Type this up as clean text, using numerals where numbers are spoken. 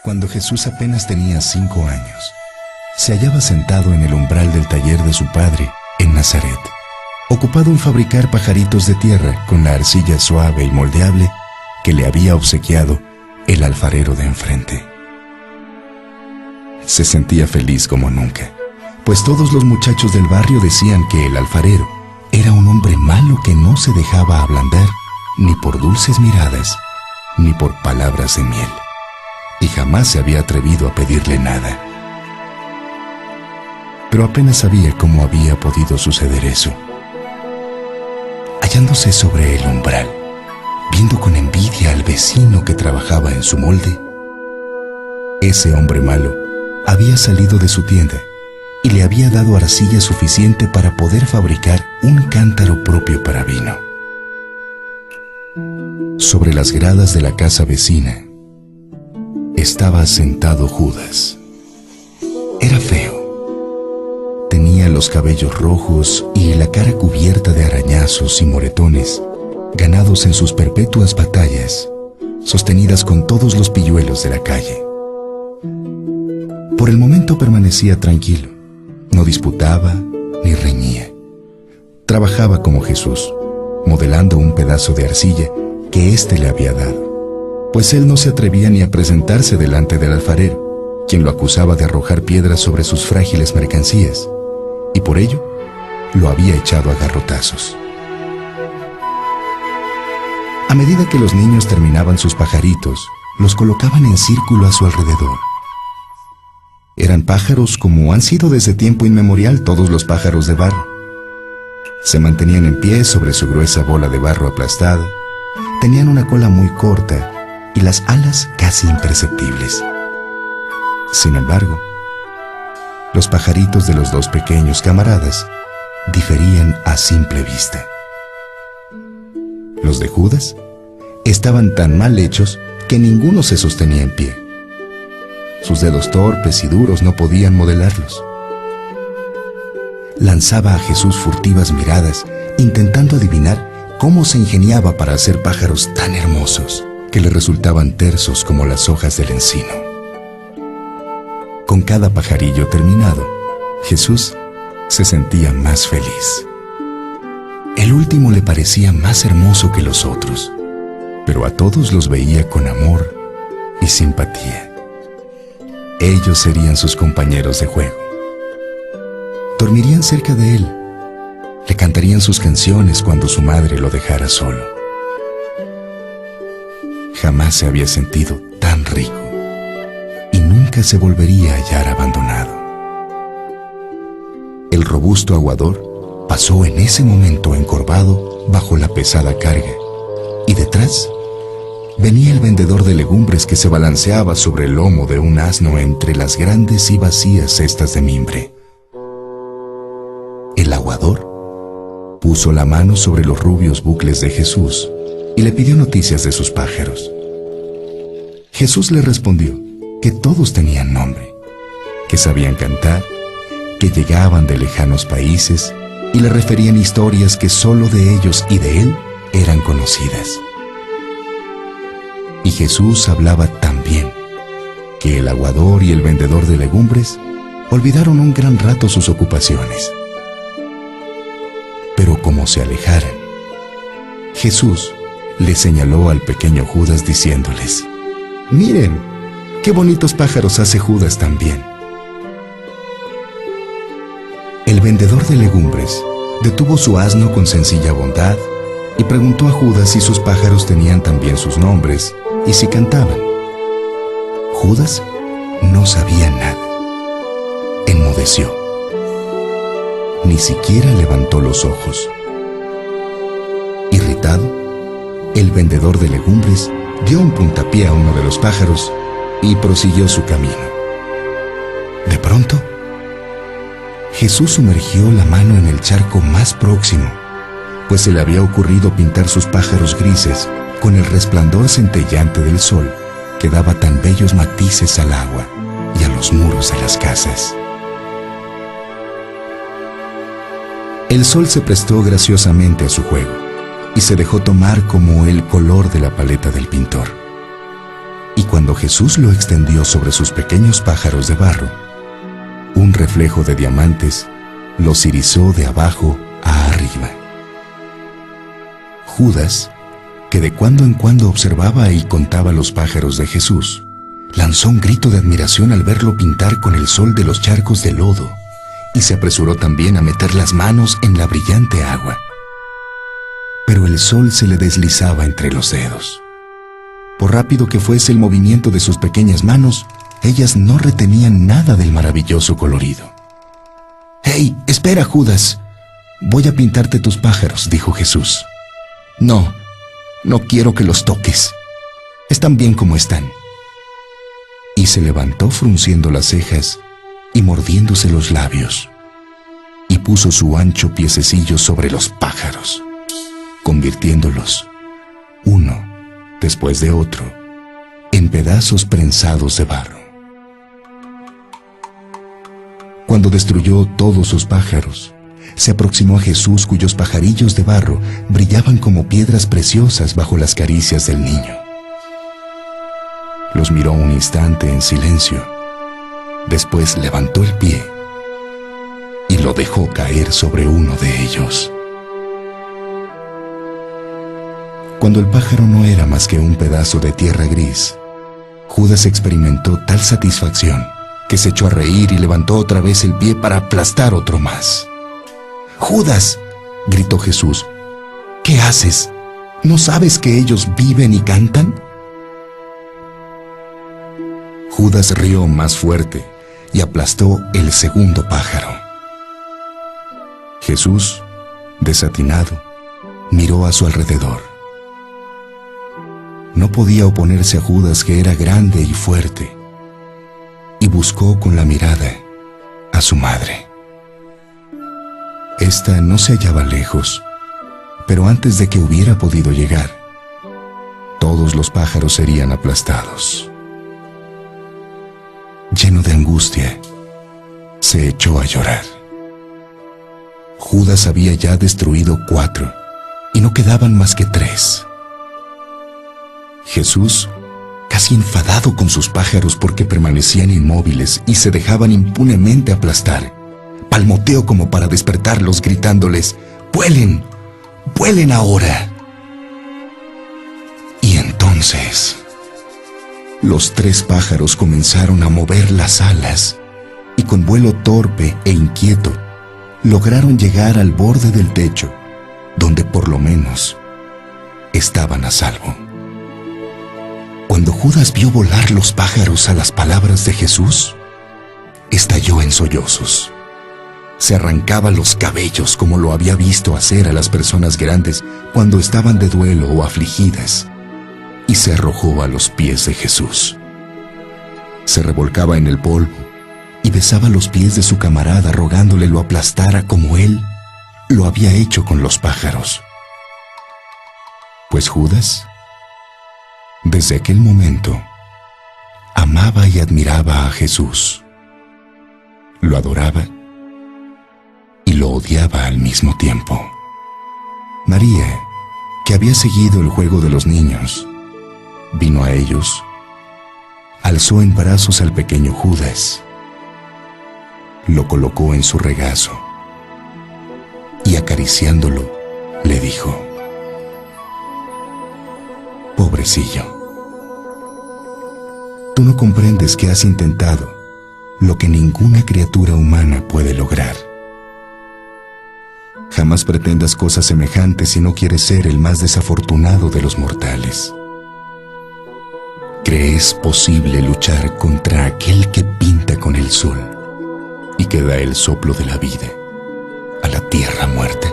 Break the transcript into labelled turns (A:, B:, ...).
A: Cuando Jesús apenas tenía 5 años, se hallaba sentado en el umbral del taller de su padre en Nazaret, ocupado en fabricar pajaritos de tierra con la arcilla suave y moldeable que le había obsequiado el alfarero de enfrente. Se sentía feliz como nunca, pues todos los muchachos del barrio decían que el alfarero era un hombre malo que no se dejaba ablandar ni por dulces miradas, ni por palabras de miel, y jamás se había atrevido a pedirle nada. Pero apenas sabía cómo había podido suceder eso. Hallándose sobre el umbral, viendo con envidia al vecino que trabajaba en su molde, ese hombre malo había salido de su tienda y le había dado arcilla suficiente para poder fabricar un cántaro propio para vino. Sobre las gradas de la casa vecina estaba sentado Judas. Era feo. Tenía los cabellos rojos y la cara cubierta de arañazos y moretones, ganados en sus perpetuas batallas, sostenidas con todos los pilluelos de la calle. Por el momento permanecía tranquilo, no disputaba ni reñía. Trabajaba como Jesús, modelando un pedazo de arcilla que éste le había dado, pues él no se atrevía ni a presentarse delante del alfarero, quien lo acusaba de arrojar piedras sobre sus frágiles mercancías, y por ello lo había echado a garrotazos. A medida que los niños terminaban sus pajaritos, los colocaban en círculo a su alrededor. Eran pájaros como han sido desde tiempo inmemorial todos los pájaros de barro. Se mantenían en pie sobre su gruesa bola de barro aplastada, tenían una cola muy corta y las alas casi imperceptibles. Sin embargo, los pajaritos de los dos pequeños camaradas diferían a simple vista. Los de Judas estaban tan mal hechos que ninguno se sostenía en pie. Sus dedos torpes y duros no podían modelarlos. Lanzaba a Jesús furtivas miradas, intentando adivinar cómo se ingeniaba para hacer pájaros tan hermosos que le resultaban tersos como las hojas del encino. Con cada pajarillo terminado, Jesús se sentía más feliz. El último le parecía más hermoso que los otros, pero a todos los veía con amor y simpatía. Ellos serían sus compañeros de juego. Dormirían cerca de él. Le cantarían sus canciones cuando su madre lo dejara solo. Jamás se había sentido tan rico y nunca se volvería a hallar abandonado. El robusto aguador pasó en ese momento encorvado bajo la pesada carga, y detrás venía el vendedor de legumbres que se balanceaba sobre el lomo de un asno entre las grandes y vacías cestas de mimbre. El aguador puso la mano sobre los rubios bucles de Jesús y le pidió noticias de sus pájaros. Jesús le respondió que todos tenían nombre, que sabían cantar, que llegaban de lejanos países y le referían historias que solo de ellos y de él eran conocidas. Y Jesús hablaba tan bien que el aguador y el vendedor de legumbres olvidaron un gran rato sus ocupaciones. Pero como se alejaran, Jesús le señaló al pequeño Judas diciéndoles: «Miren, qué bonitos pájaros hace Judas también». El vendedor de legumbres detuvo su asno con sencilla bondad y preguntó a Judas si sus pájaros tenían también sus nombres y si cantaban. Judas no sabía nada. Enmudeció. Ni siquiera levantó los ojos. Irritado, el vendedor de legumbres dio un puntapié a uno de los pájaros y prosiguió su camino. De pronto, Jesús sumergió la mano en el charco más próximo, pues se le había ocurrido pintar sus pájaros grises con el resplandor centellante del sol que daba tan bellos matices al agua y a los muros de las casas. El sol se prestó graciosamente a su juego y se dejó tomar como el color de la paleta del pintor. Y cuando Jesús lo extendió sobre sus pequeños pájaros de barro, un reflejo de diamantes los irizó de abajo a arriba. Judas, que de cuando en cuando observaba y contaba los pájaros de Jesús, lanzó un grito de admiración al verlo pintar con el sol de los charcos de lodo, y se apresuró también a meter las manos en la brillante agua. Pero el sol se le deslizaba entre los dedos. Por rápido que fuese el movimiento de sus pequeñas manos, ellas no retenían nada del maravilloso colorido. «¡Hey, espera, Judas! Voy a pintarte tus pájaros», dijo Jesús. «No, no quiero que los toques. Están bien como están». Y se levantó frunciendo las cejas y mordiéndose los labios, y puso su ancho piececillo sobre los pájaros, convirtiéndolos, uno después de otro, en pedazos prensados de barro. Cuando destruyó todos sus pájaros, se aproximó a Jesús, cuyos pajarillos de barro brillaban como piedras preciosas bajo las caricias del niño. Los miró un instante en silencio. Después levantó el pie y lo dejó caer sobre uno de ellos. Cuando el pájaro no era más que un pedazo de tierra gris, Judas experimentó tal satisfacción que se echó a reír y levantó otra vez el pie para aplastar otro más. «¡Judas!», gritó Jesús, «¿qué haces? ¿No sabes que ellos viven y cantan?». Judas rió más fuerte y aplastó el segundo pájaro. Jesús, desatinado, miró a su alrededor. No podía oponerse a Judas, que era grande y fuerte, y buscó con la mirada a su madre. Esta no se hallaba lejos, pero antes de que hubiera podido llegar, todos los pájaros serían aplastados. Lleno de angustia, se echó a llorar. Judas había ya destruido 4 y no quedaban más que 3. Jesús, casi enfadado con sus pájaros porque permanecían inmóviles y se dejaban impunemente aplastar, palmoteó como para despertarlos, gritándoles: «¡Vuelen! ¡Vuelen ahora!». Y entonces los 3 pájaros comenzaron a mover las alas y con vuelo torpe e inquieto lograron llegar al borde del techo, donde por lo menos estaban a salvo. Cuando Judas vio volar los pájaros a las palabras de Jesús, estalló en sollozos. Se arrancaba los cabellos como lo había visto hacer a las personas grandes cuando estaban de duelo o afligidas, y se arrojó a los pies de Jesús. Se revolcaba en el polvo y besaba los pies de su camarada, rogándole lo aplastara como él lo había hecho con los pájaros. Pues Judas, desde aquel momento, amaba y admiraba a Jesús. Lo adoraba y lo odiaba al mismo tiempo. María, que había seguido el juego de los niños, vino a ellos, alzó en brazos al pequeño Judas, lo colocó en su regazo y acariciándolo le dijo: «Pobrecillo, tú no comprendes que has intentado lo que ninguna criatura humana puede lograr. Jamás pretendas cosas semejantes si no quieres ser el más desafortunado de los mortales. ¿Crees posible luchar contra aquel que pinta con el sol y que da el soplo de la vida a la tierra muerta?